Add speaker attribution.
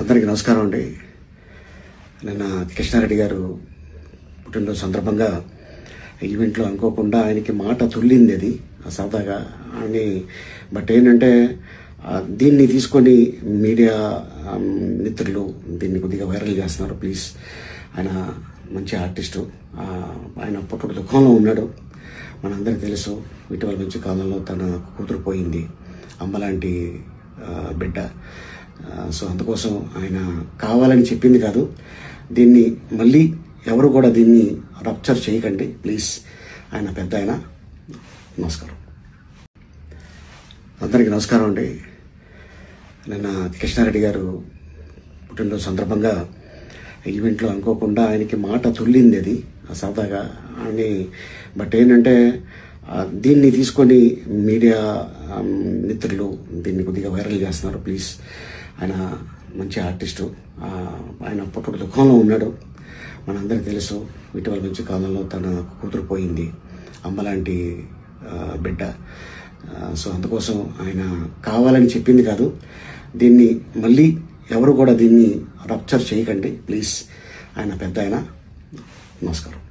Speaker 1: అందరికీ నమస్కారం అండి. నిన్న కృష్ణారెడ్డి గారు పుట్టినరోజు సందర్భంగా ఈవెంట్లో అనుకోకుండా ఆయనకి మాట తుల్లింది. అది సరదాగా అని. బట్ ఏంటంటే దీన్ని తీసుకొని మీడియా మిత్రులు దీన్ని కొద్దిగా వైరల్ చేస్తున్నారు. ప్లీజ్, ఆయన మంచి ఆర్టిస్టు, ఆయన పుట్టుడు దుఃఖంలో ఉన్నాడు. మనందరికీ తెలుసు, ఇటీవల మంచి కాలంలో తన కూతురు పోయింది, అమ్మలాంటి బిడ్డ. సో అందుకోసం ఆయన కావాలని చెప్పింది కాదు. దీన్ని మళ్ళీ ఎవరు కూడా దీన్ని రప్చర్ చేయకండి ప్లీజ్. ఆయన పెద్ద ఆయన. నమస్కారం. అందరికీ నమస్కారం అండి. నిన్న కృష్ణారెడ్డి గారు పుట్టినరోజు సందర్భంగా ఈవెంట్లో అనుకోకుండా ఆయనకి మాట తుల్లింది. అది సరదాగా అని. బట్ ఏంటంటే దీన్ని తీసుకొని మీడియా మిత్రులు దీన్ని కొద్దిగా వైరల్ చేస్తున్నారు. ప్లీజ్, ఆయన మంచి ఆర్టిస్టు, ఆయన పుట్టుడు దుఃఖంలో ఉన్నాడు. మనందరికీ తెలుసు, ఇటీవల మంచి కాలంలో తన కూతురు పోయింది, అమ్మలాంటి బిడ్డ. సో అందుకోసం ఆయన కావాలని చెప్పింది కాదు. దీన్ని మళ్ళీ ఎవరు కూడా దీన్ని రప్చర్ చేయకండి ప్లీజ్. ఆయన పెద్ద ఆయన. నమస్కారం.